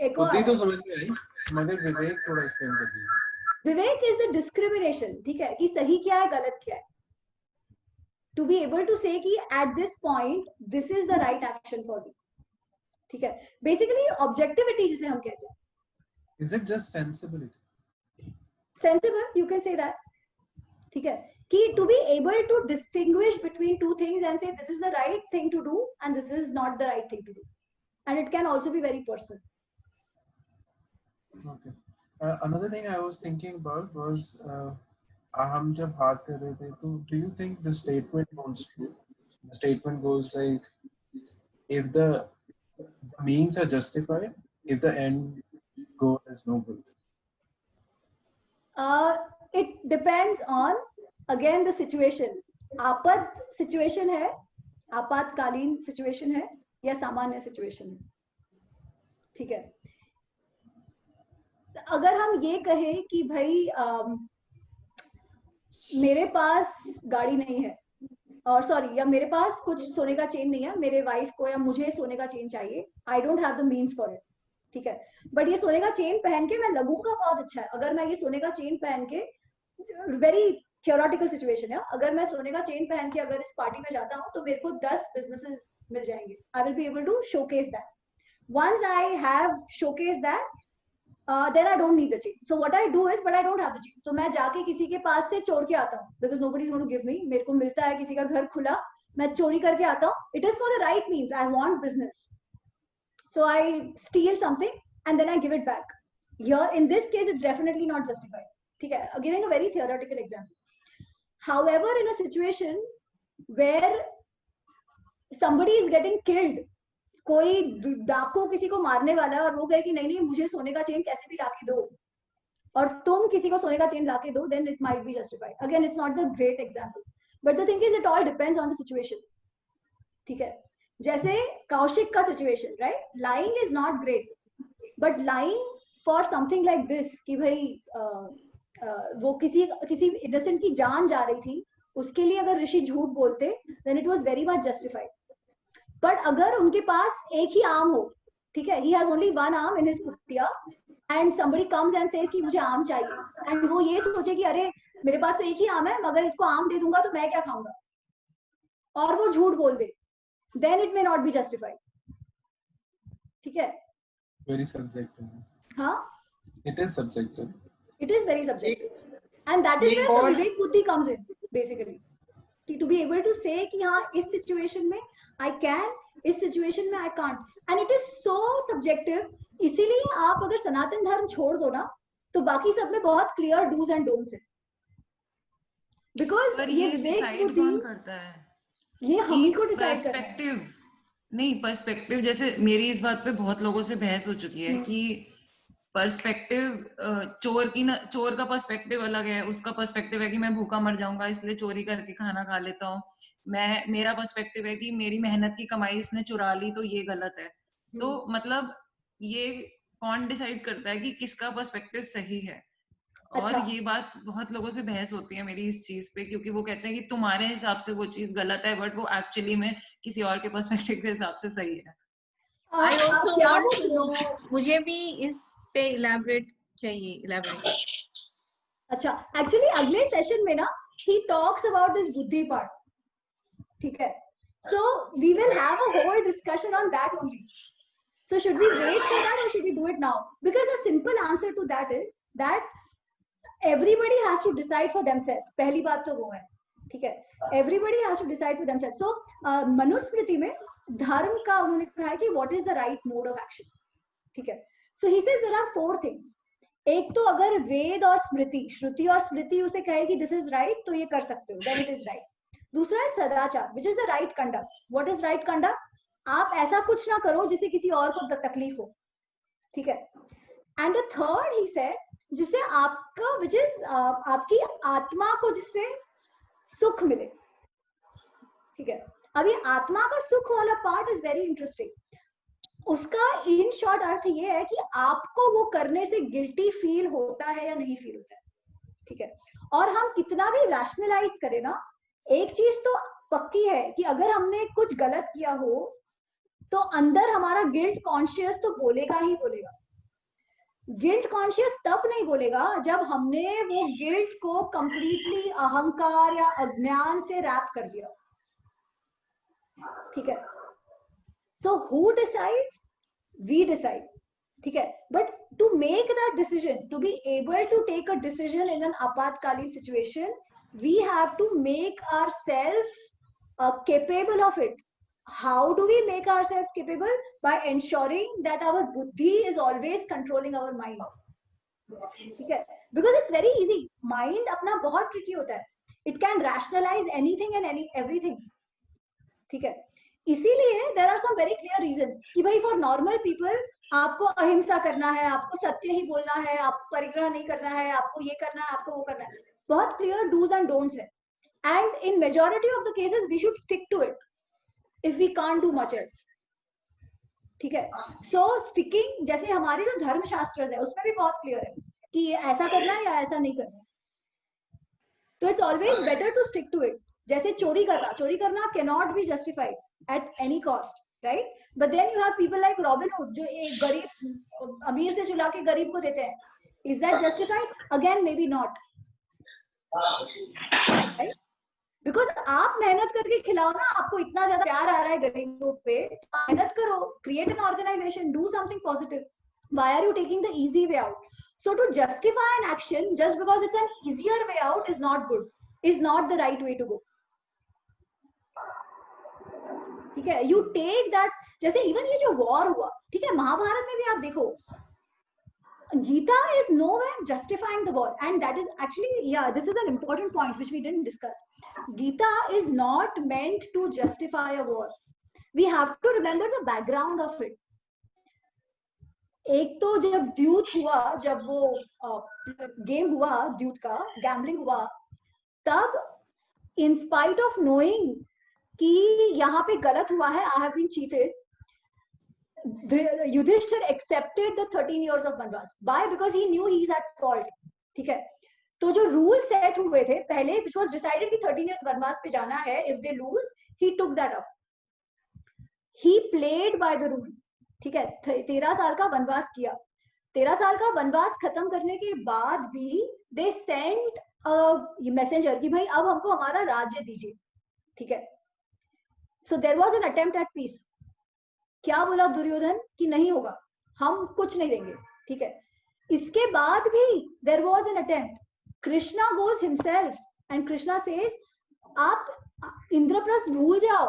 एक और बुद्धि तो समझ में आई, मगर विवेक थोड़ा एक्सप्लेन कर दीजिए। विवेक इज द डिस्क्रिमिनेशन, ठीक है, कि सही क्या है गलत क्या है, टू बी एबल टू से कि at this point this is the right action for you, ठीक है, बेसिकली ऑब्जेक्टिविटी जिसे हम कहते हैं। Is it just sensibility? Sensible, you can say that, ठीक है, कि to be able to distinguish between two things and say this is the right thing to do and this is not the right thing to do, and it can also be very personal. Okay. Another thing I was thinking about was हम जब बात कर रहे थे तो do you think the statement holds true? The statement goes like, if the means are justified, if the end goal is noble. It depends on again the situation. आपात situation है, आपातकालीन situation है या सामान्य situation है, ठीक है। अगर हम ये कहें कि भाई मेरे पास गाड़ी नहीं है, और सॉरी, या मेरे पास कुछ सोने का चेन नहीं है, मेरे वाइफ को या मुझे सोने का चेन चाहिए, I don't have the means for it, ठीक है, बट ये सोने का चेन पहन के मैं लगूंगा बहुत अच्छा है। अगर मैं ये सोने का चेन पहन के, वेरी थियोरेटिकल सिचुएशन है, अगर मैं सोने का चेन पहन के अगर इस पार्टी में जाता हूँ तो मेरे को 10 बिजनेसेस मिल जाएंगे, I will be able to showcase that. Once I have showcase that, then I don't need the chain. So what I do is, but I don't have the chain. तो मैं जाके किसी के पास से चोर के आता हूँ, because nobody is going to give me. मेरे को मिलता है किसी का घर खुला, मैं चोरी करके आता हूँ. It is for the right means. I want business. So I steal something and then I give it back. Here, in this case, it's definitely not justified. ठीक है? Giving a very theoretical example. However, in a situation where somebody is getting killed, कोई डाकू किसी को मारने वाला है और वो कहे कि नहीं नहीं मुझे सोने का चेन कैसे भी लाके दो, और तुम किसी को सोने का चेन लाके दो, then it might be justified. Again, it's not the great example, but the thing is it all depends on the situation. ठीक है, जैसे कौशिक का situation, right? Lying is not great, but lying for something like this कि भाई वो किसी innocent की जान जा रही थी, उसके लिए अगर ऋषि झूठ बोलते, then it was very much justified. But अगर उनके पास एक ही आम हो, ठीक है, he has only one arm in his कुटिया and somebody comes and says कि मुझे आम चाहिए, and वो ये सोचे कि अरे मेरे पास तो एक ही आम है, मगर इसको आम दे दूंगा तो मैं क्या खाऊंगा, और वो झूठ बोल दे, then it may not be justified. ठीक है, Very subjective. हाँ, It is subjective. It is very subjective, and that is where the vivek buddhi comes in, basically. To be able to say कि हाँ इस situation में I can, इस situation में I can't, and it is so subjective. इसीलिए आप अगर सनातन धर्म छोड़ दो ना, तो बाकी सब में बहुत clear do's and don'ts है, because ये विवेक बुद्धि करता है, ये हम ही को डिसाइड करना है। पर्सपेक्टिव नहीं, पर्सपेक्टिव जैसे मेरी इस बात पे बहुत लोगों से बहस हो चुकी है कि पर्सपेक्टिव चोर का पर्सपेक्टिव अलग है, उसका पर्सपेक्टिव है कि मैं भूखा मर जाऊंगा इसलिए चोरी करके खाना खा लेता हूँ, मेरा पर्सपेक्टिव है कि मेरी मेहनत की कमाई इसने चुरा ली तो ये गलत है। तो मतलब ये कौन डिसाइड करता है कि किसका पर्सपेक्टिव सही है? और ये बात बहुत लोगों से बहस होती है मेरी इस चीज पे, क्योंकि वो कहते हैं कि तुम्हारे हिसाब से वो चीज गलत है, बट वो एक्चुअली में किसी और के पर्सपेक्टिव के हिसाब से सही है। I also want to know, मुझे भी इस पे elaborate चाहिए, elaborate. अच्छा, actually अगले सेशन में ना he talks about this बुद्धि part, ठीक है, so we will have a whole discussion on that only. So should we wait for that or should we do it now? Because the simple answer to that is that everybody has to decide for themselves. पहली बात तो वो है, ठीक है, everybody has to decide for themselves. So Manusmriti में धर्म का उन्होंने कहा है कि what is the right mode of action, ठीक है. So he says there are 4 things. एक तो अगर वेद और स्मृति, श्रुति और स्मृति उसे कहे कि this is right, तो ये कर सकते हो, then it is right. दूसरा है सदाचार, which is the right conduct. What is right conduct? आप ऐसा कुछ ना करो जिससे किसी और को तकलीफ हो, ठीक है. And the third he said, जिससे आपका which is आपकी आत्मा को जिससे सुख मिले, ठीक है. अभी आत्मा का सुख वाला पार्ट इज वेरी इंटरेस्टिंग. उसका इन शॉर्ट अर्थ ये है कि आपको वो करने से गिल्टी फील होता है या नहीं फील होता है, ठीक है. और हम कितना भी रैशनलाइज करें ना, एक चीज तो पक्की है कि अगर हमने कुछ गलत किया हो तो अंदर हमारा गिल्ट कॉन्शियस तो बोलेगा ही बोलेगा, गिल्ट कॉन्शियस तब नहीं बोलेगा जब हमने वो गिल्ट को कंप्लीटली अहंकार या अज्ञान से रैप कर दिया, ठीक है। So who decides? We decide, ठीक है। But to make that decision, to be able to take a decision in an आपातकालीन situation, we have to make ourselves capable of it. How do we make ourselves capable? By ensuring that our buddhi is always controlling our mind, ठीक है। Because it's very easy. Mind अपना बहुत tricky होता है. It can rationalize anything and everything, ठीक है। इसीलिए there are some very clear reasons कि भाई for normal people आपको अहिंसा करना है, आपको सत्य ही बोलना है, आपको परिग्रह नहीं करना है, आपको ये करना है, आपको वो करना है, बहुत clear do's and don'ts है। And in majority of the cases we should stick to it if we can't do much else, ठीक है। So sticking, जैसे हमारे जो धर्म शास्त्र है उसमें भी बहुत क्लियर है कि ऐसा करना है या ऐसा नहीं करना है, तो it's always better to stick to it. जैसे चोरी करना cannot be justified at any cost, right? But then you have people like Robin Hood जो एक गरीब अमीर से चुरा के गरीब को देते हैं, is that justified? Again maybe not, right? Because आप मेहनत करके खिलाओ ना, आपको इतना ज्यादा प्यार आ रहा है गरीबों पे, मेहनत करो, create an organization, do something positive. Why are you taking the easy way out? So to justify an action just because it's an easier way out is not good, is not the right way to go, ठीक है। You take that, जैसे even ये जो war हुआ, ठीक है, महाभारत में भी आप देखो, Gita is nowhere justifying the war, and that is actually, yeah, this is an important point which we didn't discuss. Gita is not meant to justify a war. We have to remember the background of it. एक तो जब द्यूत हुआ, जब वो game हुआ द्यूत का, gambling हुआ, तब in spite of knowing कि यहाँ पे गलत हुआ है, I have been cheated, Yudhishthir accepted the 13 years of वनवास. Why? Because he knew he is at fault, ठीक है। तो जो रूल सेट हुए थे पहले, which was decided कि 13 years वनवास पे जाना है, if they lose, he took that up. He played by the rule, ठीक है। 13 साल का वनवास किया, 13 साल का वनवास खत्म करने के बाद भी they sent a messenger कि भाई अब हमको हमारा राज्य दीजिए, ठीक है। So there was an attempt at peace. क्या बोला दुर्योधन कि नहीं होगा, हम कुछ नहीं देंगे, ठीक है। इसके बाद भी there was an attempt. Krishna goes himself and Krishna says, आप इंद्रप्रस्थ भूल जाओ,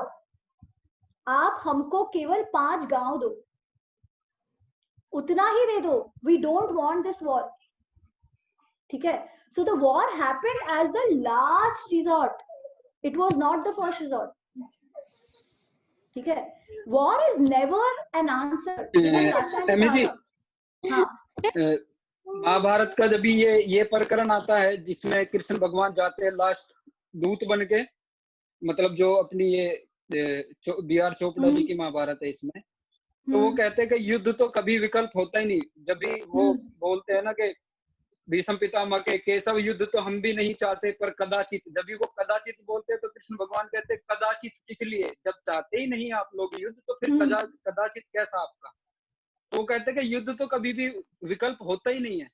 आप हमको केवल 5 गांव दो, उतना ही दे दो, we don't want this war, ठीक है। So the war happened as the last resort, it was not the first resort, ठीक है। War is never an answer. एमी जी, हाँ, महाभारत का जब ये प्रकरण आता है जिसमें कृष्ण भगवान जाते हैं लास्ट दूत बन के, मतलब जो अपनी ये बी.आर. चोपड़ा जी की महाभारत है इसमें, तो वो कहते हैं कि युद्ध तो कभी विकल्प होता ही नहीं। जब भी वो बोलते हैं ना कि भीष्म पितामह के केशव युद्ध तो हम भी नहीं चाहते पर कदाचित, जब भी वो कदाचित बोलते हैं तो कृष्ण भगवान कहते हैं कदाचित इसलिए, जब चाहते ही नहीं आप लोग युद्ध तो फिर कदाचित कैसा आपका। तो वो कहते हैं कि युद्ध तो कभी भी विकल्प होता ही नहीं है,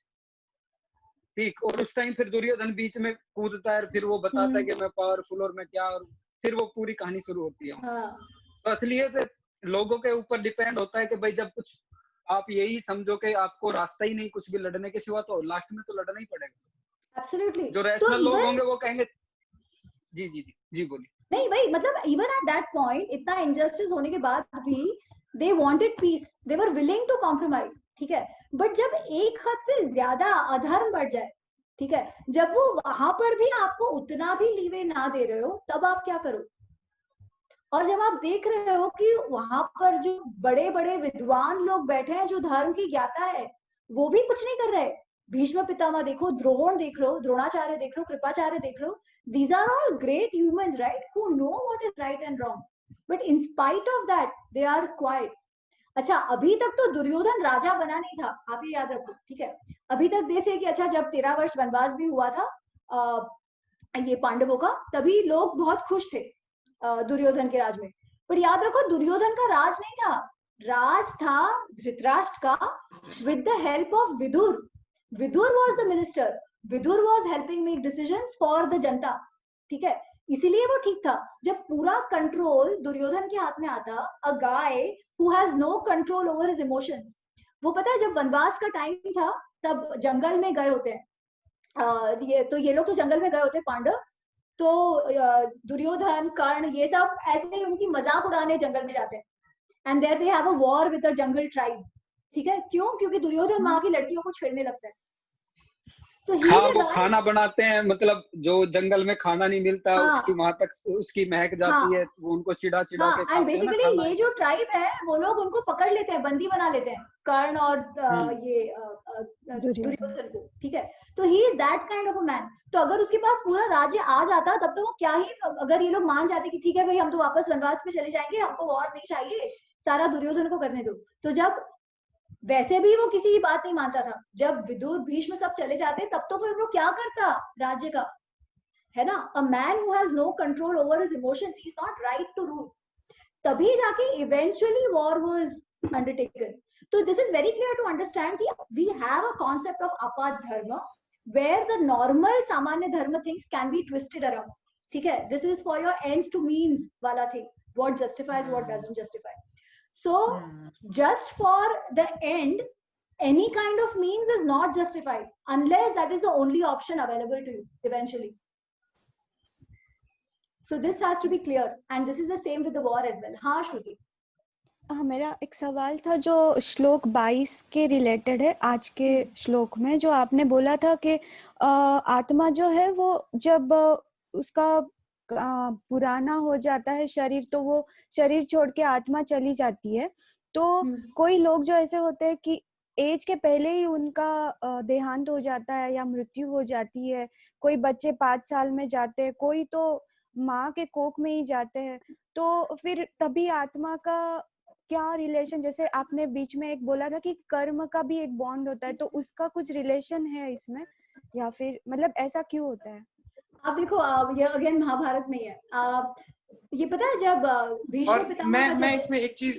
ठीक। और उस टाइम फिर दुर्योधन बीच में कूदता है, फिर वो बताता है कि मैं पावरफुल और मैं क्या, और फिर वो पूरी कहानी शुरू होती है। तो असलियत लोगों के ऊपर डिपेंड होता है कि भाई जब कुछ आप यही समझो कि आपको रास्ता ही नहीं कुछ भी लड़ने के सिवा, तो लास्ट में तो लड़ना ही पड़ेगा। Absolutely. जो रैशनल लोग होंगे वो कहेंगे जी जी जी जी बोलिए। नहीं भाई, मतलब इवन एट दैट पॉइंट, इतना इनजस्टिस होने के बाद भी they wanted peace, they were willing to compromise, ठीक है। बट जब एक हद से ज्यादा अधर्म बढ़ जाए, ठीक है, जब वो वहां पर भी आपको उतना भी लीवे ना दे रहे हो, तब आप क्या करो। और जब आप देख रहे हो कि वहां पर जो बड़े बड़े विद्वान लोग बैठे हैं, जो धर्म की ज्ञाता है, वो भी कुछ नहीं कर रहे। भीष्म पितामह देखो, द्रोण देख लो, द्रोणाचार्य देख लो, कृपाचार्य देख लो, these are all great humans, right, who know what is right and wrong, but in spite of that they are quiet. अच्छा, अभी तक तो दुर्योधन राजा बना नहीं था, आप ये याद रखो, ठीक है। अभी तक जैसे कि अच्छा, जब 13 वर्ष वनवास भी हुआ था ये पांडवों का, तभी लोग बहुत खुश थे दुर्योधन के राज में। पर याद रखो, दुर्योधन का राज नहीं था, राज था धृतराष्ट्र का with the help of Vidur. Vidur was the minister. Vidur was helping make decisions for the जनता. ठीक है, इसीलिए वो ठीक था. जब पूरा कंट्रोल दुर्योधन के हाथ में आता, a guy who has no control over his emotions. वो पता है जब वनवास का टाइम था तब जंगल में गए होते हैं, ये लोग तो जंगल में गए होते हैं पांडव, तो दुर्योधन कर्ण ये सब ऐसे ही उनकी मजाक उड़ाने जंगल में जाते हैं, and there they have a war with the jungle tribe. ठीक है, क्यों? क्योंकि दुर्योधन वहां की लड़कियों को छेड़ने लगता है. So हाँ, वो खाना बनाते हैं, मतलब जो जंगल में खाना नहीं मिलता हाँ, उसकी वहां तक उसकी महक जाती है, वो उनको चिढ़ा चिढ़ा के एंड खाते हैं ना बेसिकली खाना. ये जो ट्राइब है वो लोग उनको पकड़ लेते हैं, बंदी बना लेते हैं कर्ण और ये दुर्योधन को. ठीक है, तो he is that kind of a man. तो अगर उसके पास पूरा राज्य आ जाता तब तो वो क्या ही, अगर ये लोग मान जाते कि ठीक है भाई हम तो वापस वनवास पे चले जाएंगे, हमको वॉर नहीं चाहिए, सारा दुर्योधन को करने दो. तो जब वैसे भी वो किसी की बात नहीं मानता था, जब विदुर भीष्म सब चले जाते तब तो फिर वो क्या करता राज्य का, है ना. A man who has no control over his emotions, he is not right to rule. तभी जाके इवेंचुअली वॉर वाज अंडरटेकन. तो this is very clear to understand कि we have a concept of अपात धर्म वेयर द नॉर्मल सामान्य धर्म things can be twisted around. ठीक है, this is for your ends to means वाला thing, what justifies what doesn't justify. So just for the end, any kind of means is not justified unless that is the only option available to you eventually. So this has to be clear, and this is the same with the war as well. हाँ श्रुति. मेरा एक सवाल था जो श्लोक 22 के related है, आज के श्लोक में जो आपने बोला था कि आत्मा जो है वो जब उसका पुराना हो जाता है शरीर, तो वो शरीर छोड़ के आत्मा चली जाती है. तो कोई लोग जो ऐसे होते हैं कि एज के पहले ही उनका देहांत हो जाता है या मृत्यु हो जाती है. कोई बच्चे 5 साल में जाते हैं, कोई तो माँ के कोख में ही जाते हैं. तो फिर तभी आत्मा का क्या रिलेशन, जैसे आपने बीच में एक बोला था कि कर्म का भी एक बॉन्ड होता है, तो उसका कुछ रिलेशन है इसमें, या फिर मतलब ऐसा क्यों होता है? आप देखो, ये अगेन महाभारत में है. ये पता है जब भीष्म पितामह का मैं इसमें एक चीज,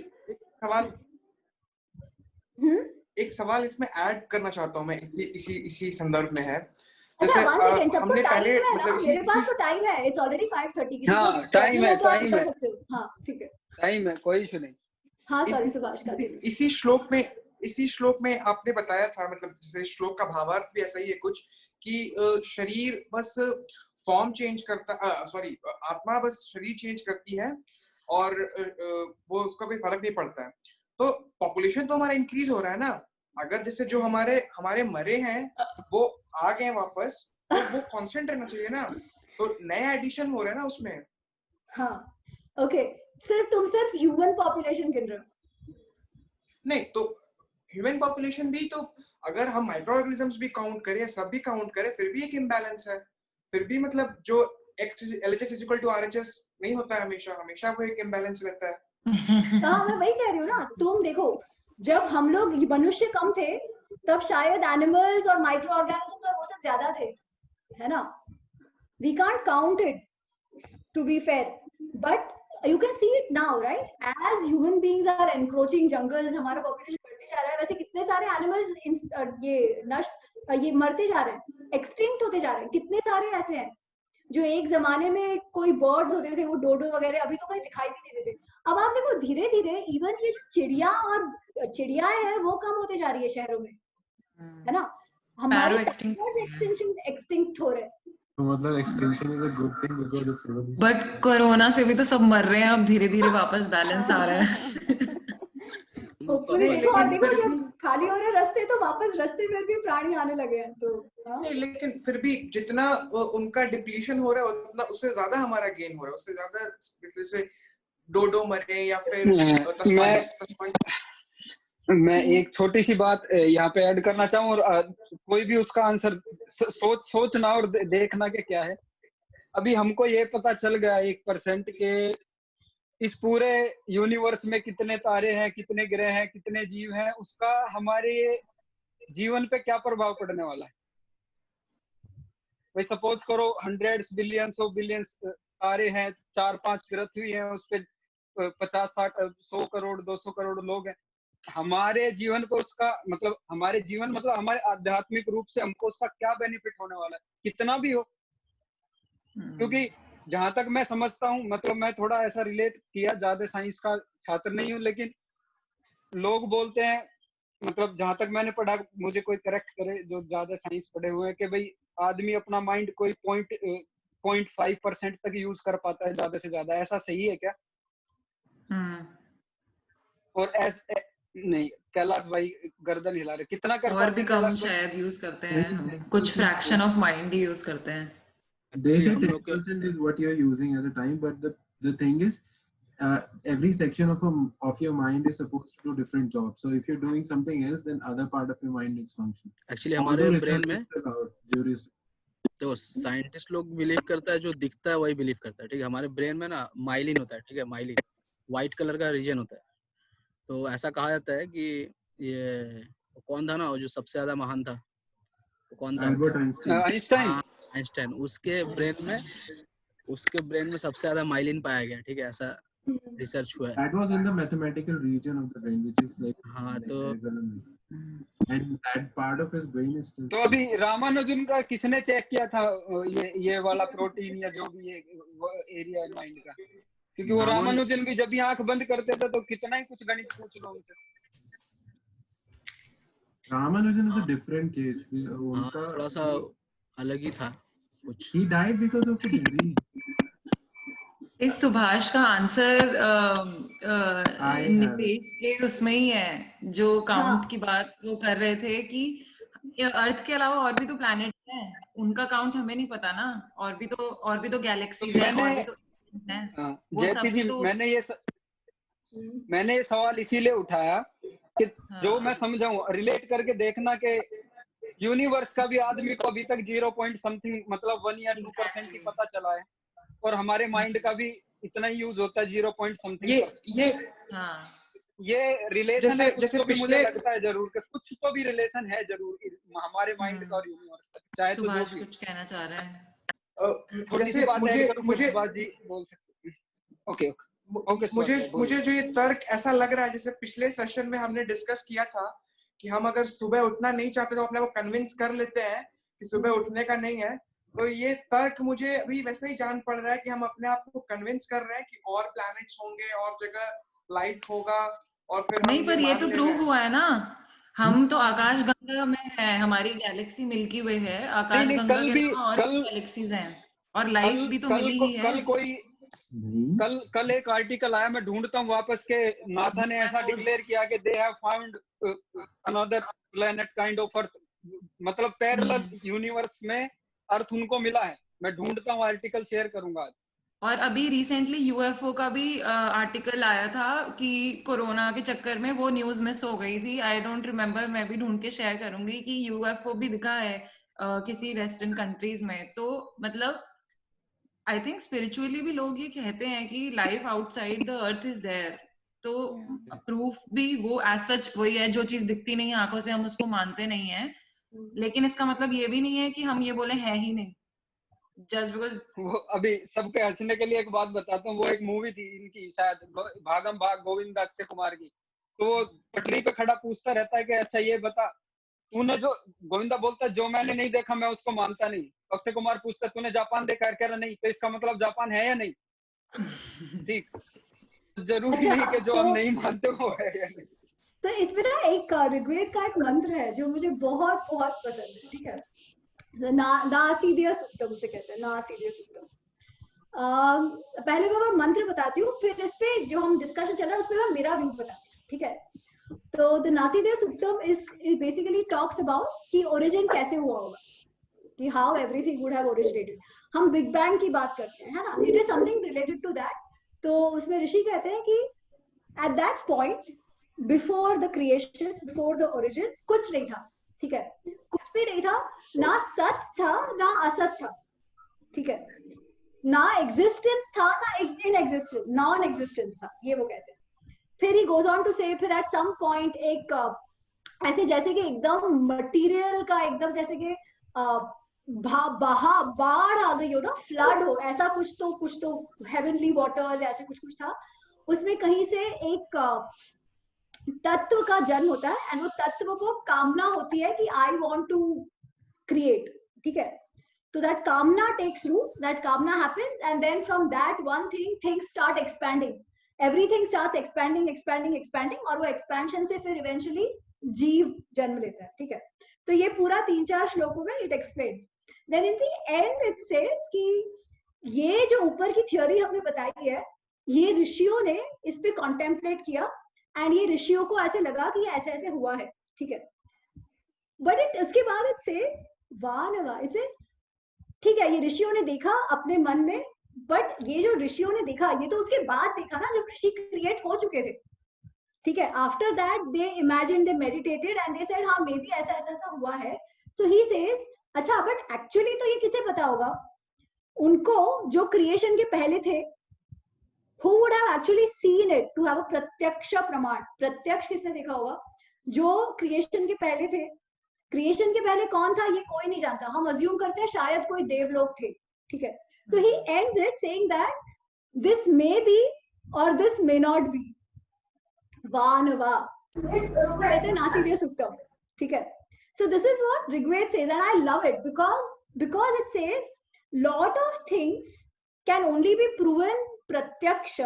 एक सवाल इसमें ऐड करना चाहता हूँ मैं, इसी संदर्भ में है. जैसे हमने पहले मतलब मेरे पास तो टाइम है, इट्स ऑलरेडी 5:30. हाँ टाइम है. हाँ ठीक है, टाइम है, कोई इशू नहीं. हाँ सॉरी सुभाष. इसी श्लोक में आपने बताया था, मतलब जैसे श्लोक का भावार्थ भी ऐसा ही है कुछ, कि शरीर बस फॉर्म चेंज करता, सॉरी आत्मा बस शरीर चेंज करती है और वो उसका कोई फर्क नहीं पड़ता है. तो पॉपुलेशन तो हमारा इंक्रीज हो रहा है ना, अगर जैसे जो हमारे मरे हैं वो आ गए वापस, तो वो कांस्टेंट रहना चाहिए ना, तो नया एडिशन हो रहा है ना उसमें. हाँ ओके, तुम सिर्फ ह्यूमन पॉपुलेशन गिन रहे हो? नहीं, तो ह्यूमन पॉपुलेशन भी, तो अगर हम माइक्रो ऑर्गेनिजम्स भी काउंट करें, सब भी काउंट करें, फिर भी एक इम्बैलेंस है. फिर भी मतलब जो LHS इक्वल टू RHS नहीं होता है, हमेशा वो एक इम्बैलेंस रहता है. हाँ मैं वही कह रही हूँ ना. तुम देखो, जब हम लोग मनुष्य कम थे तब शायद एनिमल्स और माइक्रो ऑर्गेनिजम्स और वो सब ज्यादा थे, है ना. We can't count it to be fair, but you can see it now, right? As human beings are encroaching jungles, हमारा population बढ़ते जा रहा है, वैसे कितने सारे animals ये मरते जा रहे हैं, extinct होते जा रहे हैं. कितने सारे ऐसे हैं जो एक जमाने में कोई birds होते थे, वो डोडो वगैरह, अभी तो कहीं दिखाई भी नहीं देते. अब आप देखो धीरे धीरे इवन ये जो चिड़ियाएं हैं वो कम होते जा रही है शहरों में, है ना. हमारे एक्सटिंक्ट हो रहे हैं. मतलब extension is a good thing because it's reverse. But corona से भी तो सब मर रहे हैं, अब धीरे धीरे वापस बैलेंस आ रहा है. देखो जब खाली हो रहे रास्ते, तो वापस रास्ते में भी प्राणी आने लगे हैं. तो नहीं, लेकिन फिर भी जितना उनका डिप्लीशन हो रहा है उतना उससे ज्यादा हमारा गेन हो रहा है, उससे ज्यादा जैसे डोडो मरे या फिर मैं एक छोटी सी बात यहाँ पे ऐड करना चाहूँ, और कोई भी उसका आंसर सोचना और देखना कि क्या है. अभी हमको ये पता चल गया 1% के इस पूरे यूनिवर्स में कितने तारे हैं, कितने ग्रह हैं, कितने जीव हैं, उसका हमारे जीवन पे क्या प्रभाव पड़ने वाला है. भाई सपोज करो 100 बिलियंस ऑफ बिलियंस तारे हैं, 4-5 पृथ्वी हैं, उस पे 50-60 100 करोड़ 200 करोड़ लोग हैं, हमारे जीवन को उसका मतलब हमारे जीवन मतलब हमारे आध्यात्मिक रूप से हमको उसका क्या बेनिफिट होने वाला है, कितना भी हो। क्योंकि जहां तक मैं समझता हूँ, मतलब मैं थोड़ा ऐसा रिलेट किया, ज्यादा साइंस का छात्र नहीं हूँ, लेकिन लोग बोलते हैं, मतलब जहां तक मैंने पढ़ा, मुझे कोई करेक्ट करे जो ज्यादा साइंस पढ़े हुए हैं, कि भाई आदमी अपना माइंड कोई 0.5% तक यूज कर पाता है ज्यादा से ज्यादा, ऐसा सही है क्या? और ऐसे नहीं, कैलाश भाई गर्दन हिला रहे, कितना कर और पाते भी हैं कम कैलाश भाई? शायद यूज करते हैं नहीं, हम, नहीं, कुछ कुछ fraction of mind he use करते हैं। They say हम लोग 10% is what you're using at a time, but the thing is, every section of your mind is supposed to do different jobs. So if you're doing something else, then other part of your mind is functioning. Actually हमारे Although brain research में is still out, jury's तो scientist लोग believe करता है जो दिखता है वही बिलीव करता है, ठीक है। हमारे ब्रेन में ना माइलिन होता है, ठीक है, माइलिन व्हाइट कलर का रीजन होता है। तो ऐसा कहा जाता है कि ये कौन था ना वो जो सबसे ज्यादा महान था, वो कौन था? Albert Einstein. आइंस्टाइन। हाँ, आइंस्टाइन। उसके ब्रेन में सबसे ज्यादा माइलिन पाया गया, ठीक है, ऐसा रिसर्च हुआ है। That was in the mathematical region of the brain, which is like हाँ, तो cerebellum. And that part of his brain is still. तो अभी रामानुजन का किसने चेक किया था, ये वाला प्रोटीन या जो भी ये एरिया है माइंड का? क्योंकि वो रामानुजन भी जब भी आंख बंद करते थे तो कितना ही कुछ गणित पूछ लो उनसे। Ramanujan is a different case. उनका थोड़ा सा अलग ही था कुछ। He died because of a disease. इस सुभाष का आंसर नितेश के उसमें ही है, जो काउंट की बात वो कर रहे थे कि अर्थ के अलावा और भी तो प्लैनेट हैं, उनका काउंट हमें नहीं पता ना, और भी तो गैलेक्सीज हैं, और भी तो हैं। जयति जी, मैंने ये सवाल इसीलिए उठाया कि जो मैं समझाऊं, रिलेट करके देखना कि यूनिवर्स का भी आदमी को अभी तक 0 पॉइंट समथिंग मतलब 1 या 2% ही पता चला है, और हमारे माइंड का भी इतना ही यूज होता है 0 पॉइंट समथिंग। ये रिलेशन है, जैसे पिछले मुझे लगता है जरूर कि कुछ तो भी रिलेशन है जरूर हमारे माइंड का और यूनिवर्स का, चाहे तो जो भी। कुछ कहना चाह रहे हैं जैसे मुझे बाजी बोल सकते हैं। ओके मुझे जो ये तर्क ऐसा लग रहा है, जैसे पिछले सेशन में हमने डिस्कस किया था कि हम अगर सुबह उठना नहीं चाहते तो अपने को कन्विंस कर लेते हैं कि सुबह उठने का नहीं है। तो ये तर्क मुझे अभी वैसे ही जान पड़ रहा है कि हम अपने आप को कन्विंस कर रहे हैं कि और प्लैनेट्स होंगे और जगह लाइफ होगा, और फिर नहीं, पर ये तो प्रूव हुआ है ना, हम तो आकाश गंगा में है, हमारी गैलेक्सी मिल्की वे है, आकाश गंगा के अलावा और गैलेक्सीज हैं, और लाइफ भी तो मिली ही है। कल एक आर्टिकल आया, मैं ढूंढता हूँ वापस के, नासा ने ऐसा डिक्लेयर किया कि they have found another planet kind of earth, मतलब पैरेलल यूनिवर्स में अर्थ उनको मिला है। मैं ढूंढता हूँ, आर्टिकल शेयर करूंगा आज। और अभी रिसेंटली यूएफओ का भी आर्टिकल आया था कि कोरोना के चक्कर में वो न्यूज मिस हो गई थी, आई डोंट रिमेम्बर, मैं भी ढूंढ के शेयर करूंगी, कि यूएफओ भी दिखा है किसी वेस्टर्न कंट्रीज में। तो मतलब आई थिंक स्पिरिचुअली भी लोग ये कहते हैं कि life outside the earth is there, तो प्रूफ भी वो एज सच वही है, जो चीज दिखती नहीं है आंखों से हम उसको मानते नहीं है, लेकिन इसका मतलब ये भी नहीं है कि हम ये बोले है ही नहीं जस्ट बिकॉज। वो अभी सबके हंसने के लिए एक बात बताता हूँ, वो एक मूवी थी इनकी शायद भागम भाग गोविंद अक्षय कुमार की, तो वो पटरी पे खड़ा पूछता रहता है कि अच्छा ये बता तूने, जो गोविंदा बोलता है जो मैंने नहीं देखा मैं उसको मानता नहीं, अक्षय कुमार पूछता है तूने जापान देखा है, कह रहा नहीं, तो इसका मतलब जापान है या नहीं? ठीक, जरूरी नहीं कि जो हम नहीं मानते वो है या नहीं। तो इसमें ना एक ऋग्वेद का एक मंत्र है जो मुझे बहुत बहुत पसंद है, ठीक है, नासीदिया सुक्तम से कहते हैं, नासीदिया सुक्तम। पहले मैं मंत्र बताती हूँ, फिर इस पे जो हम डिस्कशन चल रहा है उसमें मैं मेरा व्यू बताती हूँ, ठीक है। तो the Nasadiya Suktam is basically talks about कि ओरिजिन कैसे हुआ होगा, कि how everything would have originated. हम बिग बैंग की बात करते हैं, है ना, it is something related to that. तो उसमें ऋषि कहते हैं कि at that point before the creation, before the origin, कुछ नहीं था, ठीक है, कुछ भी नहीं था, ना सत था ना असत था, ठीक है, ना एग्जिस्टेंस था ना इन एग्जिस्टेंस, नॉन एग्जिस्टेंस था, ये वो कहते हैं। फिर ही गोज ऑन टू से, फिर एट सम पॉइंट एक ऐसे जैसे कि एकदम मटेरियल का एकदम जैसे कि बाढ़ आ गई हो ना, फ्लड हो, ऐसा कुछ तो हेवनली वाटर्स ऐसे कुछ था, उसमें कहीं से एक तत्व का जन्म होता है, एंड वो तत्व को कामना होती है कि आई वांट टू क्रिएट, ठीक है. तो दैट कामना टेक्स रूट, दैट कामना happens, and then from that one thing things start expanding, everything starts expanding expanding expanding, और वो एक्सपेंशन से फिर इवेंचुअली जीव जन्म लेता है, ठीक है. तो ये पूरा 3-4 श्लोकों में it explain. Then in the end it says कि ये जो ऊपर की थ्योरी हमने बताई है, ये ऋषियों ने इस पे कॉन्टेम्पलेट किया, एंड ये ऋषियों को ऐसे लगा कि ये ऐसे ऐसे हुआ है, ठीक है. बट इट उसके बाद इट सेज वाह न वाह, इट सेज ठीक है, ये ऋषियों ने देखा अपने मन में, बट ये जो ऋषियों ने देखा ये तो उसके बाद देखा ना, जब ऋषि क्रिएट हो चुके थे, ठीक है. After that they imagine, they meditated and they said हाँ मे बी ऐसा ऐसा ऐसा हुआ है. सो ही सेज अच्छा, बट एक्चुअली तो ये किसे पता होगा? उनको जो क्रिएशन के पहले थे, who would have actually seen it to have a प्रत्यक्ष प्रमाण. प्रत्यक्ष किसने देखा होगा? जो क्रिएशन के पहले थे. क्रिएशन के पहले कौन था ये कोई नहीं जानता, हम अज्यूम करते हैं शायद कोई देवलोक थे, ठीक है. So he ends it saying that this may be or this may not be. वाह न वाह, कहते हैं नासिदीय सूक्तम, ठीक है. So this is what Rigved says, and I love it because it says lot of things can only be proven प्रत्यक्ष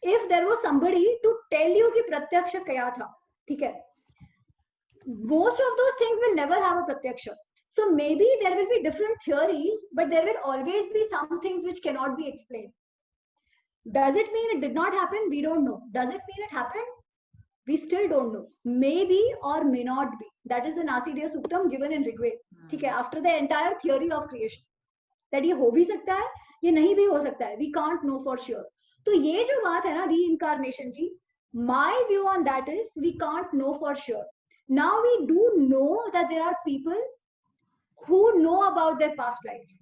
if there was somebody to tell you कि प्रत्यक्ष क्या था, ठीक है. Most of those things will never have a pratyaksha. So maybe there will be different theories, but there will always be some things which cannot be explained. Does it mean it did not happen? We don't know. Does it mean it happened? We still don't know. Maybe or may not be. That is the Nasidiya Suktam given in Rigved. ठीक है, after the entire theory of creation. That ये हो भी सकता है, ये नहीं भी हो सकता है. We can't know for sure. तो ये जो बात है ना reincarnation की, my view on that is we can't know for sure. Now we do know that there are people who know about their past lives,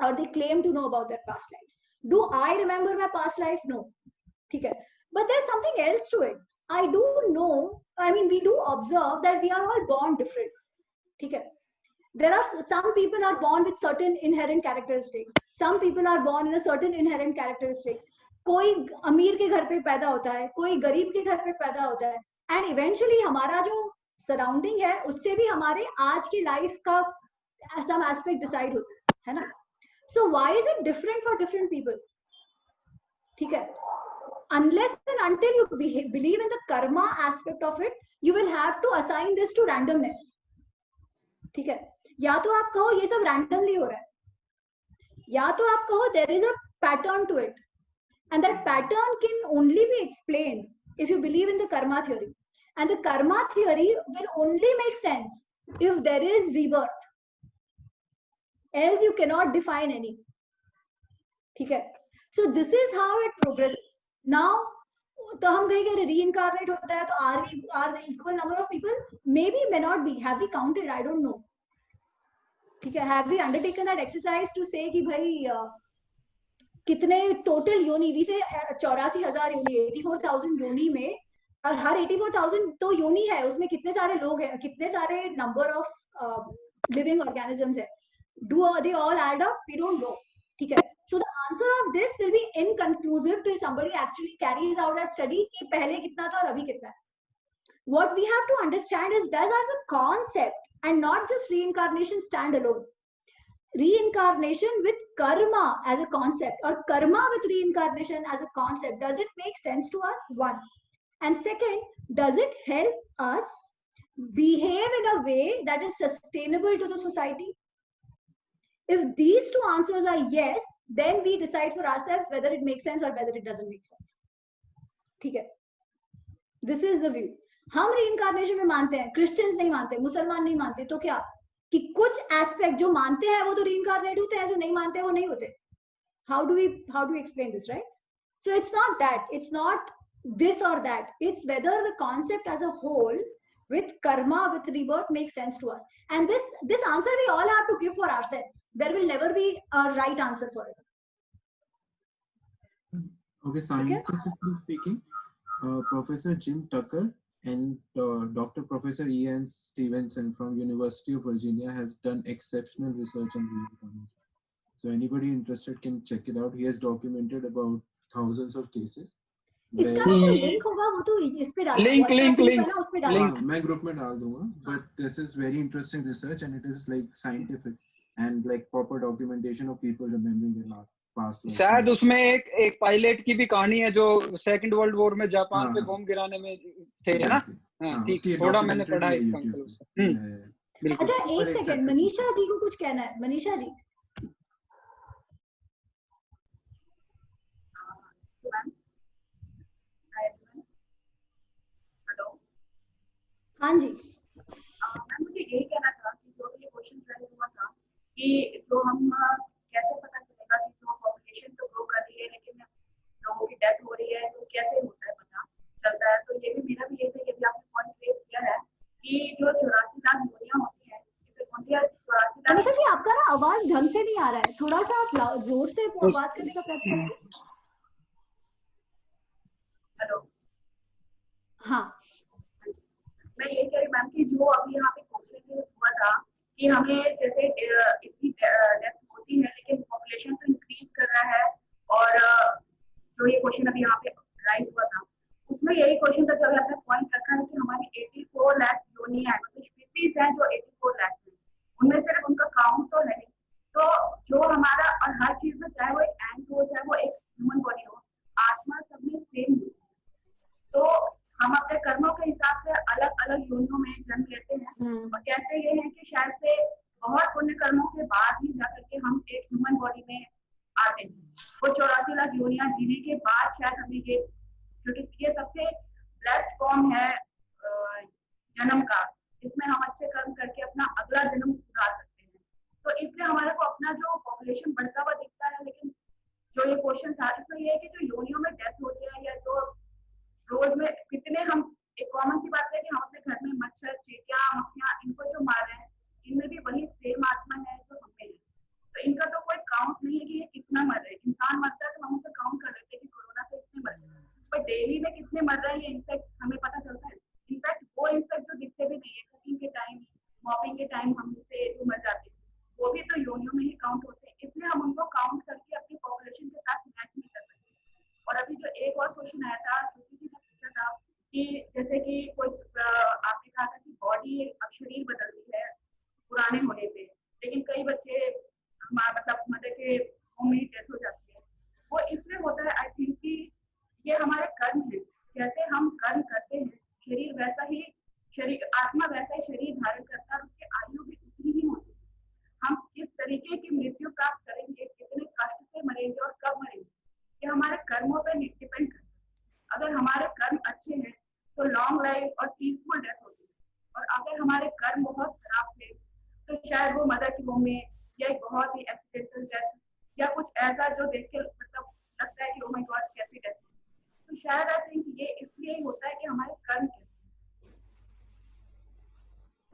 or they claim to know about their past lives. Do I remember my past life? No. ठीक है. But there's something else to it. I do know, I mean we do observe that we are all born different. ठीक है. There are some people are born with certain inherent characteristics. Some people are born in a certain inherent characteristics. कोई अमीर के घर पे पैदा होता है, कोई गरीब के घर पे पैदा होता है, and eventually हमारा जो सराउंडिंग है उससे भी हमारे आज की लाइफ का some aspect decide होता है ना. So why is it different for different people? ठीक है. Unless and until you believe in the karma aspect of it, you will have to assign this to randomness. ठीक है. या तो आप कहो ये सब randomly हो रहा है, या तो आप कहो there is a pattern to it, and that pattern can only be explained if you believe in the karma theory. And the karma theory will only make sense if there is rebirth. Else you cannot define any. ठीक है. So this is how it progresses. Now, तो हम कहेंगे reincarnate होता है, तो are the equal number of people? Maybe, may not be. Have we counted? I don't know. ठीक है. Have we undertaken that exercise to say कि भाई कितने total योनि, we say 84,000 योनि, 84,000 योनि में, और हर 84,000 तो योनि है, उसमें कितने सारे लोग हैं, कितने सारे number of living organisms है. Do they all add up? We don't know. ठीक है. So the answer of this will be inconclusive till somebody actually carries out that study कि पहले कितना था और अभी कितना है. What we have to understand is that as a concept and not just reincarnation stand alone. Reincarnation with karma as a concept, or karma with reincarnation as a concept, does it make sense to us? One. And second, does it help us behave in a way that is sustainable to the society? If these two answers are yes, then we decide for ourselves whether it makes sense or whether it doesn't make sense. ठीक है. This is the view. हम reincarnation में मानते हैं, Christians नहीं मानते, मुसलमान नहीं मानते, तो क्या कि कुछ aspect जो मानते हैं वो तो reincarnate होते हैं, जो नहीं मानते वो नहीं होते. How do we explain this, right? So it's not that, it's not this or that, it's whether the concept as a whole with karma, with rebirth makes sense to us. And this answer we all have to give for ourselves. There will never be a right answer for it. Okay, scientifically speaking, Professor Jim Tucker and Dr. Professor Ian Stevenson from University of Virginia has done exceptional research on reincarnation. So anybody interested can check it out. He has documented about thousands of cases. इसका ना कोई link होगा, वो तो इस पे डालना, link WhatsApp link group है लिंक ना, उस पे डालना। हाँ, मैं ग्रुप में डाल दूंगा, but this is very interesting research and it is like scientific and like proper documentation of people remembering their past life. शायद उसमें एक पायलट की भी कहानी है जो सेकंड वर्ल्ड वॉर में जापान हाँ, पे हाँ। बॉम्ब गिराने में थे, है ना? Exactly. हाँ, हाँ, ठीक, उसकी थोड़ा मैंने documentary पढ़ा है भी है इसको YouTube अंकल पे। उससे। Yeah, yeah, yeah. बिल्कुल। अच्छा Super एक सेकंड, accepted. मनीषा जी को कुछ कहना है। मनीषा जी। हेलो हाँ जी। मैम, मुझे यही कहना था कि जो ये क्वेश्चन राइज हुआ था कि जो हम कैसे पता चलेगा कि जो पॉपुलेशन तो ग्रो कर रही है लेकिन लोगों की डेथ हो रही है, तो कैसे होता है पता चलता है। तो ये भी मेरा भी यही था, ये भी आपने पॉइंट रेज किया है कि जो 84 लाख योनियां होती हैं, इसे 84 लाख। मनीषा जी आपका ना आवाज ढंग से नहीं आ रहा है, थोड़ा सा आप जोर से बात करने का प्रयत्न करेंगे। हेलो, हाँ मैं ये कह रही मैम कि जो अभी यहाँ पे क्वेश्चन हुआ था कि हमें जैसे इसकी डेथ होती है लेकिन पॉपुलेशन तो इंक्रीज कर रहा है, और जो ये क्वेश्चन अभी यहाँ पे राइज हुआ था उसमें यही क्वेश्चन था, जब आपने पॉइंट रखा है कि हमारी 84 लाख योनियां है, मतलब स्पीसीज हैं जो 84 लाख है, उनमें सिर्फ उनका काउंट तो है नहीं। तो जो हमारा, और हर चीज में चाहे वो एक एंट हो चाहे वो एक ह्यूमन बॉडी हो, आत्मा सब में सेम होती है। तो हम अपने कर्मों के हिसाब से अलग अलग योनियों में जन्म लेते हैं, और कहते ये हैं कि शायद से बहुत पुण्य कर्मों के बाद ही जाकर के हम एक ह्यूमन बॉडी में आते हैं। वो 84 लाख योनियां जीने के बाद शायद हमें ये, क्योंकि ये सबसे ब्लेस्ड फॉर्म है जन्म का, इसमें हम अच्छे कर्म करके अपना अगला जन्म सुधार सकते हैं। तो इसलिए हमारे को अपना जो पॉपुलेशन बढ़ता हुआ दिखता है, लेकिन जो ये क्वेश्चन था इसमें ये है कि जो योनियों में डेथ होती है या जो रोज में कितने, हम एक कॉमन सी बात है कि हम अपने घर में मच्छर, चींटियां, मक्खियां, इनको जो मार रहे हैं, इनमें भी वही सेम आत्मा है जो हमें है। तो इनका तो कोई काउंट नहीं है कि ये कितना मर रहे हैं। इंसान मरता है तो हम उसे काउंट कर लेते हैं कि कोरोना से इतने मर रहे हैं, पर डेली में कितने मर रहे हैं ये इनफेक्ट हमें पता चलता है। इनफैक्ट वो इनफेक्ट जो दिखते भी नहीं है, कुकिंग के टाइम, मॉपिंग के टाइम हमसे जो मर जाते हैं, वो भी तो योनियों में ही काउंट होते हैं। इसलिए हम उनको काउंट करके अपनी पॉपुलेशन के साथ मैच नहीं कर सकते। और अभी जो एक और क्वेश्चन आया था, श्रुति जी ने पूछा था कि जैसे कि कोई आपने कहा था कि बॉडी अब शरीर बदलती है पुराने होने पे, लेकिन कई बच्चे मतलब मदर के होम में ही डेथ हो जाती है। वो इसलिए होता है, आई थिंक कि ये हमारे कर्म है। जैसे हम कर्म करते हैं, शरीर वैसा ही, शरीर आत्मा वैसा ही शरीर धारण करता है, उसकी आयु भी उतनी ही होती है। हम किस तरीके की मृत्यु प्राप्त करेंगे, कितने कष्ट से मरेंगे और कब मरेंगे, ये हमारे कर्मों पर डिपेंड करता है। अगर हमारे कर्म अच्छे हैं तो लॉन्ग लाइफ और पीसफुल डेथ होती है, और अगर हमारे कर्म बहुत खराब थे तो शायद वो मदर की होम में या एक बहुत ही एक्सीडेंटल डेथ या कुछ ऐसा जो देख के मतलब लगता है कि ओ माय गॉड कैसी डेथ। तो शायद आई थिंक ये इसलिए ही होता है कि हमारे कर्म कैसे।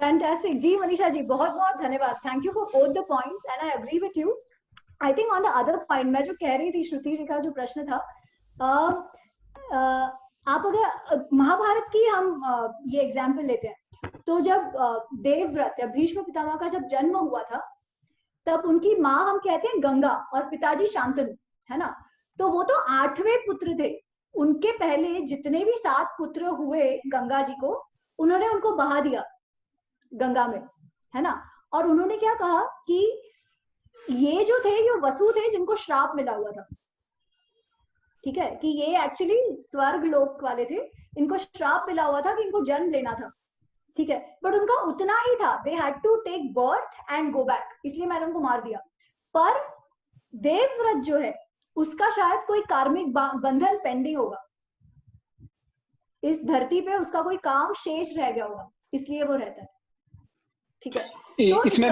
फैंटास्टिक जी मनीषा जी, बहुत बहुत धन्यवाद। Thank you for both the points and I agree with you. I think on the other point, मैं जो कह रही थी, श्रुति जी का जो प्रश्न था, आप अगर महाभारत की हम ये एग्जाम्पल लेते हैं, तो जब देवव्रत या भीष्म पितामह का जब जन्म हुआ था, तब उनकी माँ हम कहते हैं गंगा और पिताजी शांतनु, है ना। तो वो तो 8वें पुत्र थे। उनके पहले जितने भी 7 पुत्र हुए गंगा जी को, उन्होंने उनको बहा दिया गंगा में, है ना। और उन्होंने क्या कहा कि ये जो थे, ये वसु थे जिनको श्राप मिला हुआ था, ठीक है, कि ये एक्चुअली स्वर्ग लोक वाले थे, इनको श्राप मिला हुआ था कि इनको जन्म लेना था, ठीक है। बट उनका उतना ही था, they had to take birth and go back, इसलिए मैंने उनको मार दिया। पर देवव्रत जो है, उसका शायद कोई कार्मिक बंधन पेंडिंग होगा इस धरती पे, उसका कोई काम शेष रह गया होगा, इसलिए वो रहता है, ठीक है। तो इसमें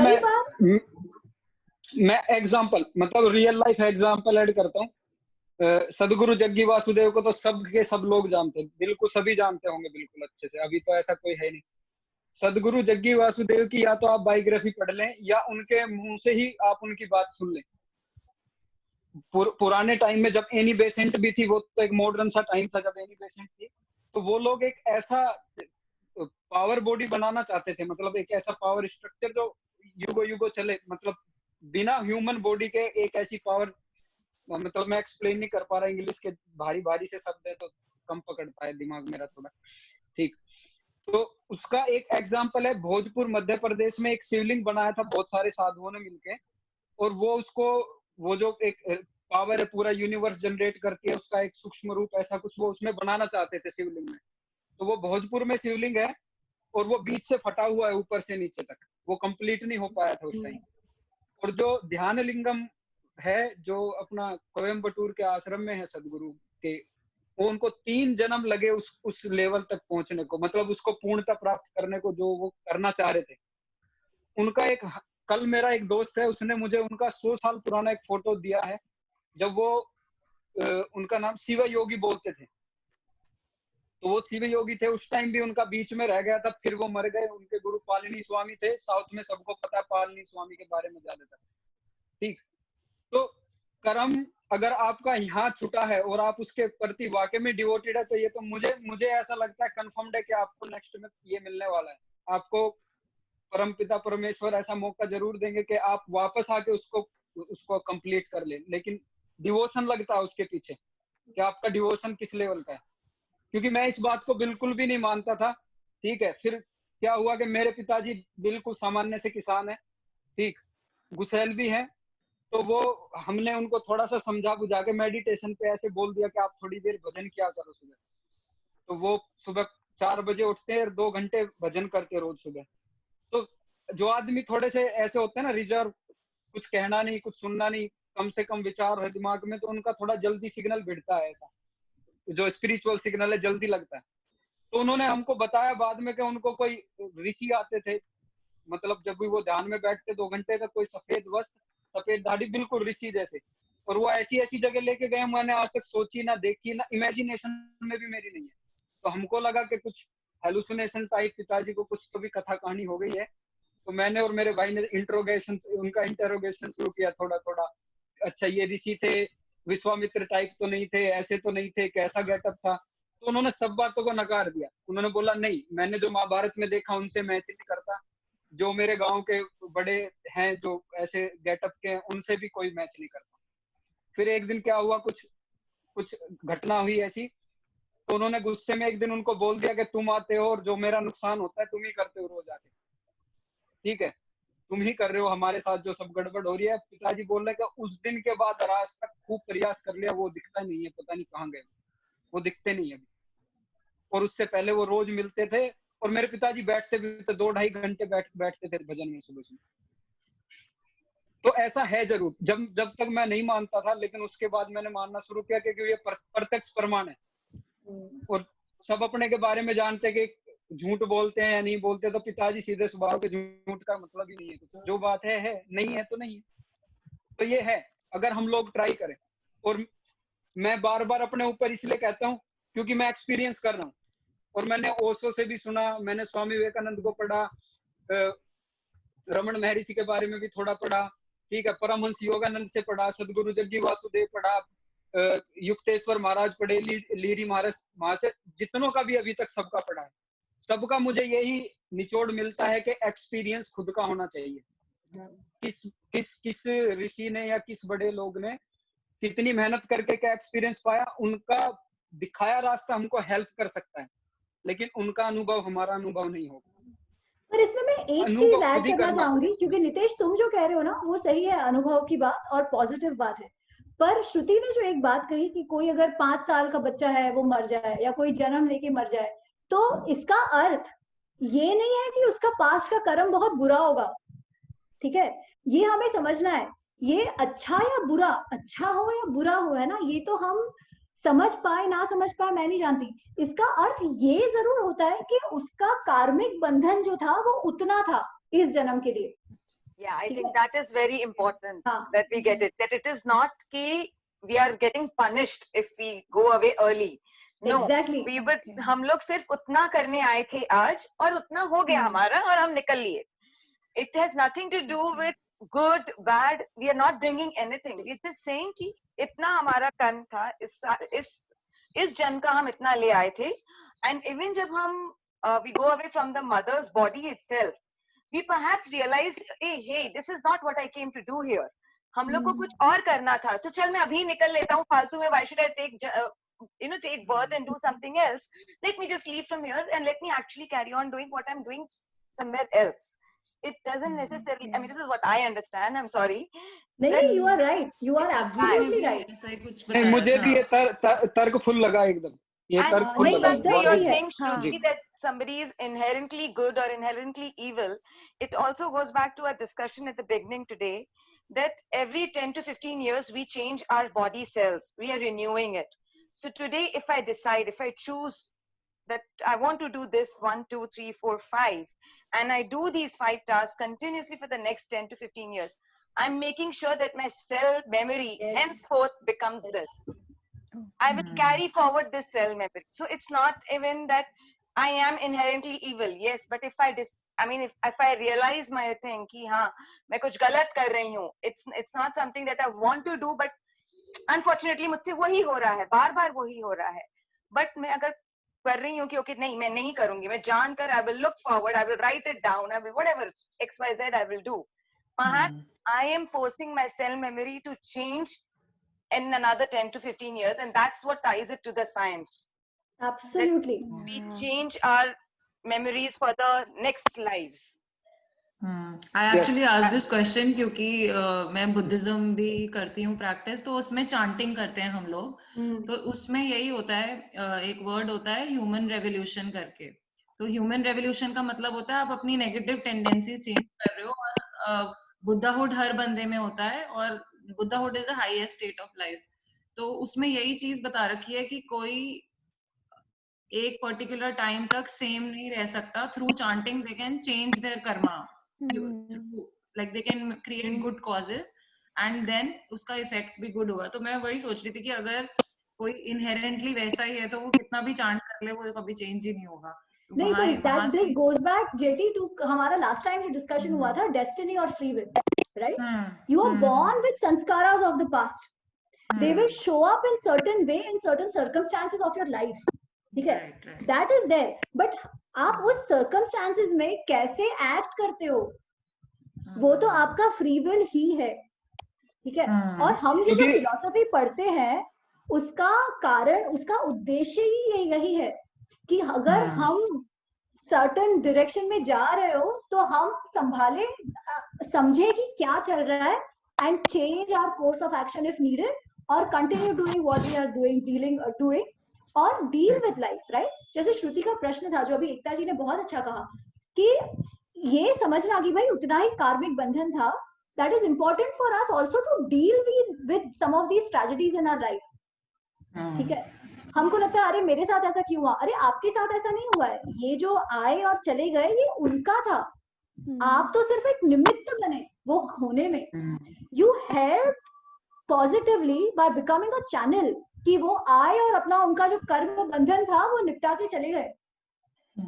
मैं एग्जांपल, मतलब रियल लाइफ एग्जांपल ऐड करता हूँ। सदगुरु जग्गी वासुदेव को तो सब के सब लोग जानते हैं, बिल्कुल सभी जानते होंगे बिल्कुल अच्छे से, अभी तो ऐसा कोई है नहीं। सदगुरु जग्गी वासुदेव की या तो आप बायोग्राफी पढ़ लें या उनके मुंह से ही आप उनकी बात सुन लें। पुराने टाइम में जब एनी बेसेंट भी थी, वो तो एक मॉडर्न सा टाइम था जब एनी बेसेंट थी, तो वो लोग एक ऐसा पावर बॉडी बनाना चाहते थे, मतलब एक ऐसा पावर स्ट्रक्चर जो युगो युगो चले, मतलब बिना ह्यूमन बॉडी के एक ऐसी पावर, मतलब मैं एक्सप्लेन नहीं कर पा रहा, इंग्लिश के भारी भारी से शब्द है तो कम पकड़ता है दिमाग मेरा थोड़ा, ठीक। तो उसका एक एग्जाम्पल है, भोजपुर मध्य प्रदेश में एक शिवलिंग बनाया था बहुत सारे साधुओं ने मिलके, और वो उसको, वो जो एक पावर है पूरा यूनिवर्स जनरेट करती है, उसका एक सूक्ष्म रूप ऐसा कुछ वो उसमें बनाना चाहते थे शिवलिंग में। तो वो भोजपुर में शिवलिंग है और वो बीच से फटा हुआ है ऊपर से नीचे तक, वो कंप्लीट नहीं हो पाया था उस टाइम। और जो ध्यान लिंगम है जो अपना कोयम्बटूर के आश्रम में है सदगुरु के, वो उनको 3 जन्म लगे उस लेवल तक पहुंचने को, मतलब उसको पूर्णता प्राप्त करने को जो वो करना चाह रहे थे। उनका एक, कल मेरा एक दोस्त है उसने मुझे उनका 100 साल पुराना एक फोटो दिया है, जब वो उनका नाम शिव योगी बोलते थे, तो वो शिव योगी थे उस टाइम भी उनका बीच में रह गया था, फिर वो मर गए। उनके गुरु पालनी स्वामी थे, साउथ में सबको पता है पालनी स्वामी के बारे में ज्यादातर, ठीक। तो कर्म अगर आपका यहाँ छुटा है और आप उसके प्रति वाकई में डिवोटेड है, तो ये तो मुझे ऐसा लगता है कंफर्म्ड है कि आपको नेक्स्ट में ये मिलने वाला है। आपको परमपिता परमेश्वर ऐसा मौका जरूर देंगे कि आप वापस आके उसको कंप्लीट कर ले, लेकिन डिवोशन लगता है उसके पीछे कि आपका डिवोशन किस लेवल का है। क्योंकि मैं इस बात को बिल्कुल भी नहीं मानता था, ठीक है। फिर क्या हुआ कि मेरे पिताजी बिल्कुल सामान्य से किसान है, ठीक, गुसैल भी है, तो वो हमने उनको थोड़ा सा समझा बुझा के मेडिटेशन पे ऐसे बोल दिया कि आप थोड़ी देर भजन किया करो सुबह। तो वो सुबह 4 बजे उठते हैं और 2 घंटे भजन करते रोज सुबह। तो जो आदमी थोड़े से ऐसे होते हैं ना रिजर्व, कुछ कहना नहीं, कुछ सुनना नहीं, कम से कम विचार है दिमाग में, तो उनका थोड़ा जल्दी सिग्नल भिड़ता है, ऐसा जो स्पिरिचुअल सिग्नल है जल्दी लगता है। तो उन्होंने हमको बताया बाद में कि उनको कोई ऋषि आते थे, मतलब जब भी वो ध्यान में बैठते 2 घंटे तक, कोई सफेद वस्त्र सफेद दाढ़ी बिल्कुल ऋषि जैसे, और वो ऐसी ऐसी जगह लेके गए मैंने आज तक सोची ना देखी ना इमेजिनेशन में भी मेरी नहीं है। तो हमको लगा कि कुछ हेलुसिनेशन टाइप पिताजी को कुछ तो भी कथा कहानी हो गई है। तो मैंने और मेरे भाई ने उनका इंटरोगेशन शुरू किया थोड़ा थोड़ा। अच्छा ये ऋषि थे, विश्वामित्र टाइप तो नहीं थे, ऐसे तो नहीं थे, कैसा गेटअप था? तो उन्होंने सब बातों को नकार दिया। उन्होंने बोला नहीं, मैंने जो महाभारत में देखा उनसे मैच नहीं करता, जो मेरे गांव के बड़े हैं जो ऐसे गेटअप के हैं उनसे भी कोई मैच नहीं करता। फिर एक दिन क्या हुआ, कुछ घटना हुई ऐसी, तो उन्होंने गुस्से में एक दिन उनको बोल दिया कि तुम आते हो और जो मेरा नुकसान होता है तुम ही करते हो रोज आके, ठीक है, तुम ही कर रहे हो हमारे साथ जो सब गड़बड़ हो रही है। पिताजी बोल रहे कि उस दिन के बाद आज तक खूब प्रयास कर लिया, वो दिखता नहीं है, पता नहीं कहाँ गए, वो दिखते नहीं है। और उससे पहले वो रोज मिलते थे और मेरे पिताजी बैठते भी थे 2-2.5 घंटे बैठते थे भजन में सुबह सुबह। तो ऐसा है जरूर, जब तक मैं नहीं मानता था, लेकिन उसके बाद मैंने मानना शुरू किया क्योंकि ये प्रत्यक्ष प्रमाण है। और सब अपने के बारे में जानते कि झूठ बोलते हैं या नहीं बोलते, तो पिताजी सीधे स्वभाव के झूठ का मतलब ही नहीं है कुछ, जो बात है, नहीं है तो नहीं है। तो ये है, अगर हम लोग ट्राई करें। और मैं बार बार अपने ऊपर इसलिए कहता हूँ क्योंकि मैं एक्सपीरियंस कर रहा हूँ, और मैंने ओशो से भी सुना, मैंने स्वामी विवेकानंद को पढ़ा, रमन महर्षि के बारे में भी थोड़ा पढ़ा, ठीक है, परमहंस योगानंद से पढ़ा, सदगुरु जग्गी वासुदेव पढ़ा, युक्तेश्वर महाराज पढ़े, लीरी महाराज से, जितनों का भी अभी तक सबका पढ़ा है। सबका मुझे यही निचोड़ मिलता है कि एक्सपीरियंस खुद का होना चाहिए। किस ऋषि ने या किस बड़े लोग ने कितनी मेहनत करके क्या एक्सपीरियंस पाया, उनका दिखाया रास्ता हमको हेल्प कर सकता है, लेकिन उनका अनुभव हमारा अनुभव नहीं होगा। पर इसमें मैं एक चीज ऐड करना चाहूंगी, क्योंकि नितेश तुम जो कह रहे हो ना वो सही है, अनुभव की बात और पॉजिटिव बात है। पर श्रुति ने जो एक बात कही कि कोई अगर 5 साल का बच्चा है वो मर जाए या कोई जन्म लेके मर जाए, तो इसका अर्थ ये नहीं है कि उसका पास्ट का कर्म बहुत बुरा होगा, ठीक है, ये हमें समझना है। ये अच्छा या बुरा, अच्छा हो या बुरा हो, है ना, ये तो हम समझ पाए ना समझ पाए मैं नहीं जानती। इसका अर्थ ये जरूर होता है कि उसका कार्मिक बंधन जो था वो उतना था इस जन्म के लिए। Yeah, I think that is very important that we get it. That it is not कि we are getting punished if we go away early. No, exactly. हम लोग सिर्फ उतना करने आए थे आज और उतना हो गया हमारा और हम निकल लिए. It has nothing to do with good, bad. We are not bringing anything. We are just saying कि इतना हमारा कर्म था, इस जन्म का हम इतना ले आए थे. And even जब हम we go away from the mother's body itself, we perhaps realized, hey, this is not what I came to do here. हम लोग को कुछ और करना था, तो चल मैं अभी निकल लेता हूँ फालतू में. Why should I take take birth and do something else. Let me just leave from here and let me actually carry on doing what I'm doing somewhere else. It doesn't necessarily, I mean, this is what I understand, I'm sorry. नहीं, you are right, you are absolutely right. ऐसा ही कुछ नहीं, बताया मुझे था। भी ये तर्क फुल लगा एकदम, ये तर्क फुल Going लगा। back to your वाकई thing, हाँ। Shruti, that somebody is inherently good or inherently evil, it also goes back to our discussion at the beginning today, that every 10 to 15 years we change our body cells, we are renewing it. So today, if I decide, if I choose that I want to do this 1, 2, 3, 4, 5, and I do these 5 tasks continuously for the next 10 to 15 years, I'm making sure that my cell memory henceforth becomes this. I will carry forward this cell memory. So it's not even that I am inherently evil. Yes, but if I if I realize my thing कि हाँ मैं कुछ गलत कर रही हूँ, it's not something that I want to do, but unfortunately मुझसे वही हो रहा है, बार-बार वही हो रहा है. But मैं अगर कर रही हूँ कि okay नहीं, मैं नहीं करूँगी, मैं जानकर I will look forward, I will write it down, I will whatever XYZ I will do. Perhaps I am forcing my cell memory to change in another 10 to 15 years, and that's what ties it to the science. Absolutely. That we change our memories for the next lives. I actually asked this question क्योंकि मैं Buddhism भी करती हूँ practice, तो उसमें chanting करते हैं हम लोग, तो उसमें यही होता है, एक वर्ड होता है ह्यूमन रेवोल्यूशन करके. तो ह्यूमन रेवोल्यूशन का मतलब होता है आप अपनी नेगेटिव टेंडेंसीज चेंज कर रहे हो, और बुद्धाहुड हर बंदे में होता है, और Buddhahood is the highest state of life. तो उसमें यही चीज बता रखी है कि कोई एक पर्टिकुलर टाइम तक सेम नहीं रह सकता. Through chanting they can change their karma, like they can create good causes, and then उसका इफेक्ट भी गुड होगा. तो मैं वही सोच रही थी कि अगर कोई इनहेरेंटली वैसा ही है तो वो कितना भी चांट कर ले वो कभी चेंज ही नहीं होगा. नहीं, तो that this goes back, JT, to हमारा last time जो discussion हुआ था destiny और free will, right? You are born with sanskaras of the past. They will show up in certain way in certain circumstances of your life. ठीक है? That is there. But आप उस circumstances में कैसे act करते हो, वो तो आपका free will ही है. ठीक है? और हम ये जो philosophy पढ़ते हैं, उसका कारण, उसका उद्देश्य ही यही है कि अगर हम सर्टेन डायरेक्शन में जा रहे हो तो हम संभाले, समझे कि क्या चल रहा है, and change our course of action if needed, और continue doing what we are doing और डील विद लाइफ, राइट? जैसे श्रुति का प्रश्न था जो अभी एकता जी ने बहुत अच्छा कहा कि ये समझना कि भाई उतना ही कार्मिक बंधन था, that is important for us also to deal with some of these tragedies in our life. ठीक है? हमको लगता है अरे मेरे साथ ऐसा क्यों हुआ, अरे आपके साथ ऐसा नहीं हुआ है, ये जो आए और चले गए ये उनका था, आप तो सिर्फ एक निमित्त बने वो होने में. You help positively by becoming a channel कि वो आए और अपना उनका जो कर्म बंधन था वो निपटा के चले गए,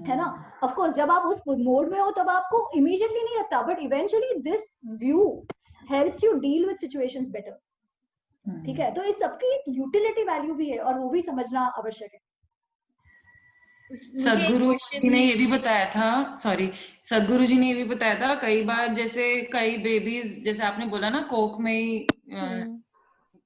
है ना? ऑफ कोर्स जब आप उस मोड में हो तब आपको इमीडिएटली नहीं लगता, but eventually this view helps you deal with situations better. ठीक है? तो इस सबकी एक यूटिलिटी वैल्यू भी है और वो भी समझना आवश्यक है. सदगुरु जी ने ये भी बताया था, सदगुरु जी ने ये भी बताया था कई बार, जैसे कई बेबीज, जैसे आपने बोला ना कोक में ही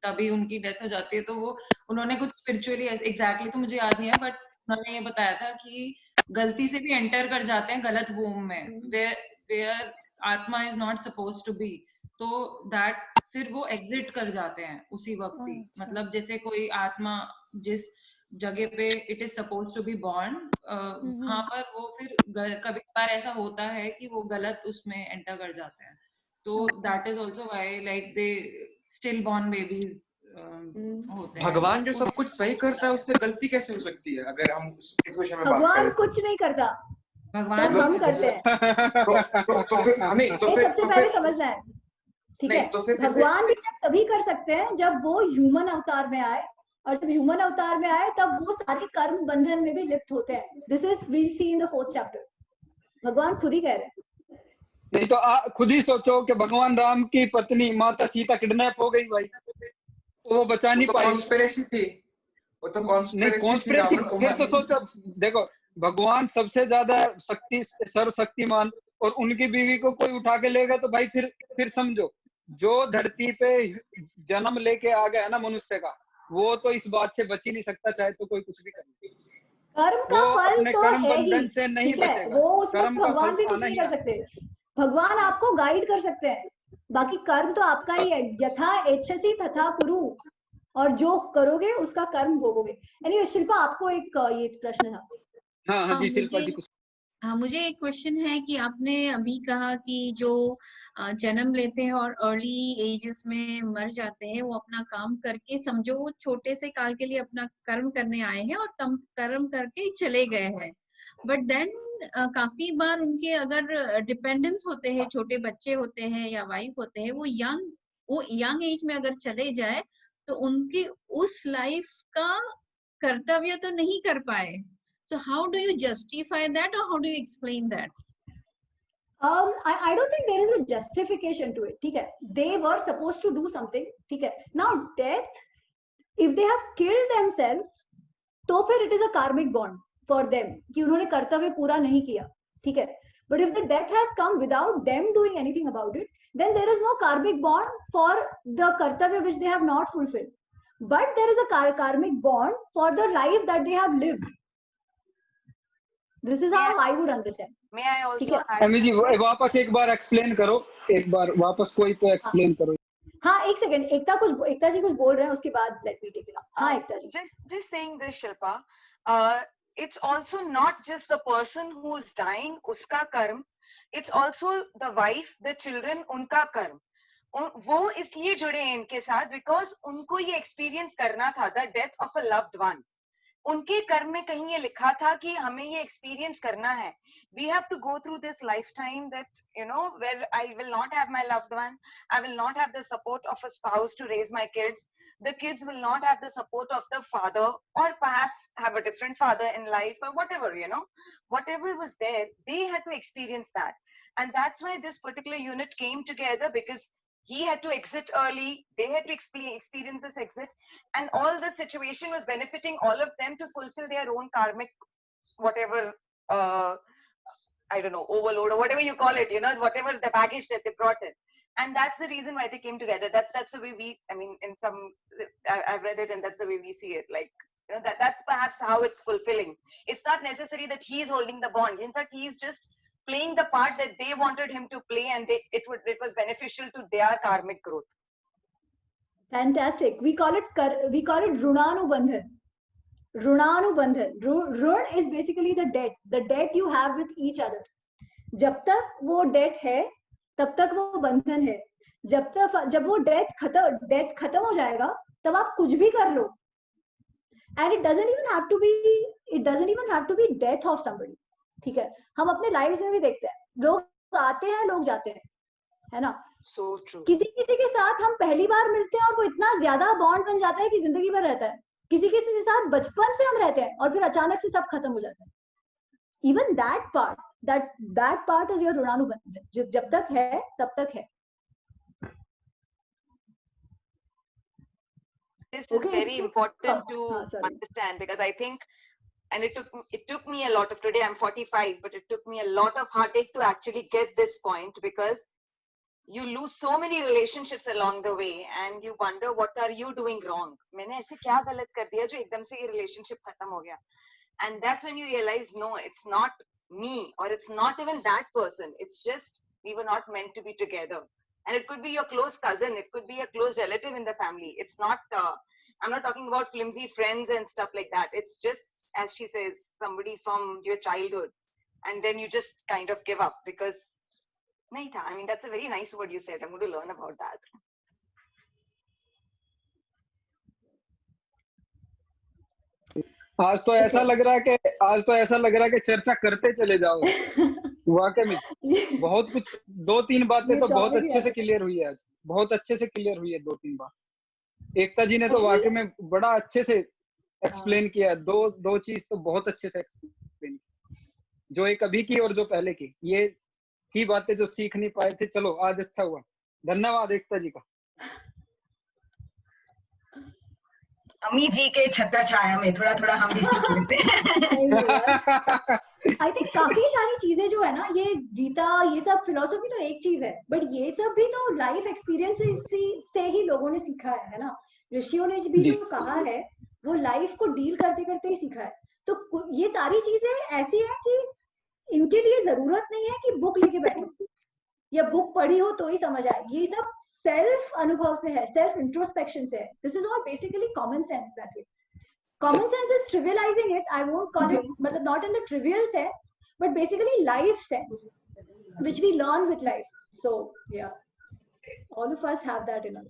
तभी उनकी डेथ हो जाती है, तो वो उन्होंने कुछ स्पिरिचुअली एग्जैक्टली तो मुझे याद नहीं है, बट उन्होंने ये बताया था कि गलती से भी एंटर कर जाते हैं गलत वोम में, वेयर आत्मा is not supposed to be, तो दैट फिर वो एग्जिट कर जाते हैं उसी वक्त ही. मतलब जैसे कोई आत्मा जिस जगह पे it is supposed to be born, वहां पर वो फिर कभी कभार ऐसा होता है कि वो गलत उसमें एंटर कर जाते हैं. तो that is also why like they still born babies होते हैं. भगवान जो सब कुछ सही करता है उससे गलती कैसे हो सकती है? अगर हम उस सिचुएशन में बात करें, भगवान कुछ नहीं करता, भगवान सब हम करते हैं. तो फिर नहीं, तो फिर सबसे पहले समझना है. ठीक है? तो फिर भगवान भी जब तभी कर सकते हैं जब वो ह्यूमन अवतार में आए, और जब ह्यूमन अवतार में आए तब वो सारे कर्म बंधन में भी लिप्त होते हैं. This is we see in the 4th chapter. भगवान खुद ही कह रहे हैं. नहीं तो खुद ही सोचो कि भगवान राम की पत्नी माता सीता किडनैप हो गई भाई, वो बचा नहीं पाई. कॉन्स्पिरेसी थी वो, तो कॉन्स्पिरेसी फिर तो सोचो, देखो भगवान सबसे ज्यादा सर्वशक्तिमान, और उनकी बीवी को कोई उठा के ले गया तो भाई, फिर समझो जो धरती पे जन्म लेके आ गया है ना मनुष्य का, वो कितना बड़ा पाप है. नहीं, तो that this goes back, that is why I said कि that is the basis for our belief. ठीक है? वो तो इस बात से बच ही नहीं सकता, चाहे तो कोई कुछ भी करे। कर्म का वो फल अपने तो कर्म है ही, बंधन से नहीं ठीक है, बचेगा। वो उसमें कर्म का भगवान फल भी कुछ आना नहीं ही कर आना। सकते। भगवान आपको गाइड कर सकते हैं, बाकी कर्म तो आपका ही है। यथा इच्छसि तथा कुरु, और जो करोगे उसका कर्म भोगोगे। एनीवे शिल्पा, आपको एक ये प्रश्न था। हाँ हाँ जी शिल्पा जी, कुछ हाँ, मुझे एक क्वेश्चन है कि आपने अभी कहा कि जो जन्म लेते हैं और अर्ली एजेस में मर जाते हैं, वो अपना काम करके, समझो वो छोटे से काल के लिए अपना कर्म करने आए हैं और तम कर्म करके चले गए हैं, बट देन काफी बार उनके अगर डिपेंडेंस होते हैं, छोटे बच्चे होते हैं या वाइफ होते हैं, वो यंग एज में अगर चले जाए तो उनकी उस लाइफ का कर्तव्य तो नहीं कर पाए. So how do you justify that, or how do you explain that? I don't think there is a justification to it. ठीक है, they were supposed to do something. ठीक है, now death, if they have killed themselves, तो फिर it is a karmic bond for them कि उन्होंने कर्तव्य पूरा नहीं किया. ठीक है, but if the death has come without them doing anything about it, then there is no karmic bond for the kartavya which they have not fulfilled. But there is a karmic bond for the life that they have lived. This is how I would understand. May I also ठीक है, add? अमी जी वापस एक बार explain करो, एक बार वापस कोई तो एक्सप्लेन करो। हाँ एक सेकंड, एकता जी कुछ बोल रहे हैं, उसके बाद let me take it up. हाँ एकता जी। Just saying this, Shilpa. It's also not just the person who is dying, uska karm. It's also the wife, the children, unka karm. वो इसलिए जुड़े हैं इनके साथ because उनको ये experience करना था, the death of a loved one. उनके कर्म में कहीं ये लिखा था कि हमें ये एक्सपीरियंस करना है. We have to go through this lifetime that, you know, where I will not have my loved one, I will not have the support of a spouse to raise my kids, the kids will not have the support of the father, or perhaps have a different father in life, or whatever, you know, whatever was there, they had to experience that. And that's why this particular unit came together, because he had to exit early, they had to experience this exit, and all the situation was benefiting all of them to fulfill their own karmic, whatever, I don't know, overload or whatever you call it, you know, whatever the baggage that they brought in. And that's the reason why they came together. That's the way we, I mean, in some, I've read it and that's the way we see it. Like, you know, that's perhaps how it's fulfilling. It's not necessary that he's holding the bond. In fact, he's just playing the part that they wanted him to play, and it was beneficial to their karmic growth. Fantastic. We call it runanubandhan. Runanubandhan. Run is basically the debt you have with each other. जब तक वो debt है, तब तक वो बंधन है. जब वो debt खत्म हो जाएगा, तब आप कुछ भी कर लो. And it doesn't even have to be death of somebody. ठीक है, हम अपने लाइफ में भी देखते हैं, लोग आते हैं, लोग जाते हैं, है ना. So true. किसी के साथ हम पहली बार मिलते हैं और वो इतना ज्यादा बॉन्ड बन जाता है कि जिंदगी भर रहता है. किसी के साथ बचपन से हम रहते हैं और फिर अचानक से सब खत्म हो जाता है. Even that part is your ऋणानुबंधन. जब तक है तब तक है. This is very important to understand, because I think, and it took me a lot of, today I'm 45, but it took me a lot of heartache to actually get this point, because you lose so many relationships along the way and you wonder, what are you doing wrong? मैंने ऐसे क्या गलत कर दिया जो एकदम से ये relationship खत्म हो गया? And that's when you realize, no, it's not me, or it's not even that person. It's just we were not meant to be together. And it could be your close cousin, it could be a close relative in the family. It's not, I'm not talking about flimsy friends and stuff like that. It's just, as she says, somebody from your childhood. And then you just kind of give up because, nahi tha. I mean, that's a very nice word you said. I'm going to learn about that. आज तो ऐसा लग रहा है कि चर्चा करते चले जाओ. वाकई में बहुत कुछ, 2-3 बातें तो बहुत अच्छे से क्लियर हुई है आज. बहुत अच्छे से क्लियर हुई है 2-3 बात. एकता जी ने तो वाकई में बड़ा अच्छे से एक्सप्लेन किया. दो चीज तो बहुत अच्छे से एक्सप्लेन की, जो एक अभी की और जो पहले की. ये ही बातें जो सीख नहीं पाए थे. चलो आज अच्छा हुआ. धन्यवाद एकता जी का. अम्मी जी के छत्र छाया में थोड़ा हम भी सीख लेते हैं. आई थिंक काफी सारी चीजें जो है ना, ये गीता, ये सब फिलोसफी तो एक चीज है, बट ये सब भी तो लाइफ एक्सपीरियंस से ही लोगों ने सीखा है ना. ऋषियों ने भी जी। जो कहा है वो लाइफ को डील करते करते ही सीखा है। तो ये सारी चीजें ऐसी है कि इनके लिए जरूरत नहीं है कि बुक लेके बैठो या बुक पढ़ी हो तो ही समझ आए। ये सब सेल्फ अनुभव से है, सेल्फ इंट्रोस्पेक्शन से है। This is all basically common sense that way. Common sense is trivialising it, I won't call it, मतलब not in the trivial sense but basically life sense which we learn with life. So yeah, all of us have that in us.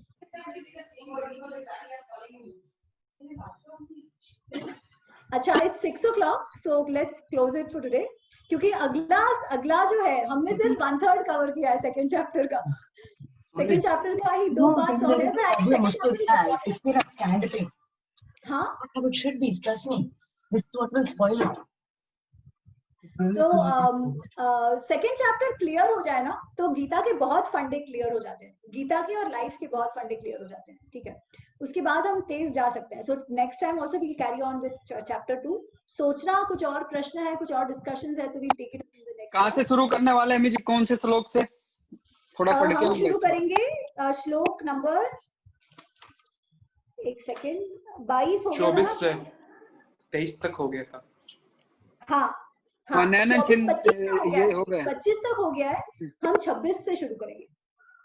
अच्छा, it's 6 o'clock, so let's close it for today. क्योंकि अगला जो है हमने सिर्फ 1/3 cover किया है second chapter का। सेकंड चैप्टर का ही 2 पार्ट्स और है, but I think second chapter is important. If we're standing, हाँ, it should be. Trust me, this is what will spoil it. तो सेकेंड चैप्टर क्लियर हो जाए ना तो गीता के बहुत फंडे क्लियर हो जाते हैं, गीता के और लाइफ के बहुत फंडे क्लियर हो जाते हैं। ठीक है, उसके बाद हम तेज जा सकते हैं। So next time also we carry on with chapter 2। सोचना कुछ और प्रश्न है, कुछ और डिस्कशंस है तो we take it in the next. कहां से शुरू करने वाले हैं जी? कौन से श्लोक से? थोड़ा पढ़ के हम शुरू करेंगे श्लोक नंबर, एक सेकंड, 22 हो गया 24 से 23 तक हो गया था। हाँ, हाँ, 25 तक हो गया है। हम 26 से शुरू करेंगे।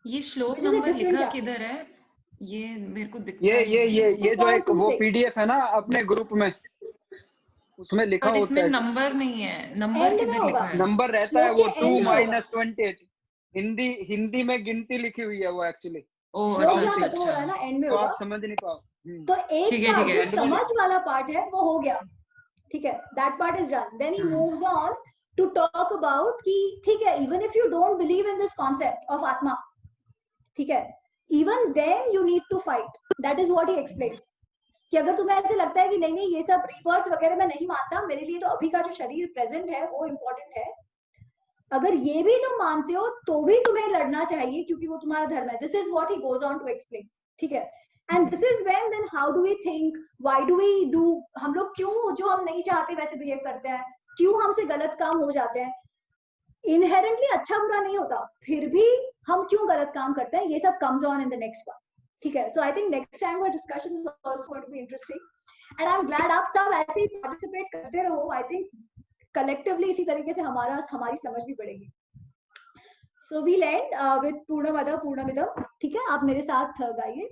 ये श्लोक नंबर लिखा किधर है? ये मेरे को दिखता है। ये जो एक वो 2.26 पीडीएफ है ना अपने ग्रुप में, उसमें लिखा होता है। इसमें नंबर नहीं है, नंबर किधर लिखा है? नंबर रहता है वो 2-28। हिंदी में गिनती लिखी हुई है वो एक्चुअली। अच्छा, ना एंड में तो होगा, आप समझ नहीं पाओ। तो एक समझ वाला पार्ट है वो हो गया। ठीक है, that part is done. Then he moves on to talk about कि ठीक है, even if you don't believe in this concept of Atma, ठीक है, even then you need to fight. That is what he explains. कि अगर तुम्हें ऐसे लगता है कि नहीं ये सब रीबर्थ वगैरह मैं नहीं मानता, मेरे लिए तो अभी का जो शरीर प्रेजेंट है वो इम्पोर्टेंट है, अगर ये भी तुम मानते हो तो भी तुम्हें लड़ना चाहिए क्योंकि वो तुम्हारा धर्म है। This is what he goes on to explain. ठीक है, and this is when then how do we think, why do we do, हम लोग क्यों जो हम नहीं चाहते वैसे बिहेव करते हैं, क्यों हमसे गलत काम हो जाते हैं, इनहेरेंटली अच्छा बुरा नहीं होता फिर भी हम क्यों गलत काम करते हैं, ये सब comes on in the next part. ठीक है, so I think next time our discussion is also going to be interesting and I'm glad आप सब ऐसे ही participate करते रहो। I think collectively इसी तरीके से हमारी समझ भी बढ़ेगी। So we'll end with पूर्णमदः पूर्णमिदम्। ठीक है, आप मेरे साथ गाइए।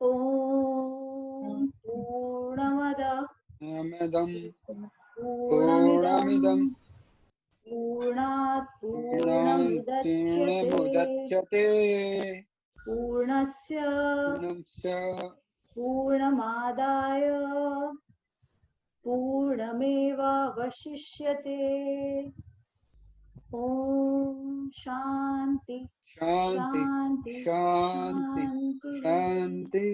ओम पूर्णमदः पूर्णमिदं पूर्णात् पूर्णमुदच्यते पूर्णस्य पूर्णमादाय पूर्णमेवावशिष्यते। ओम शांति शांति शांति शांति।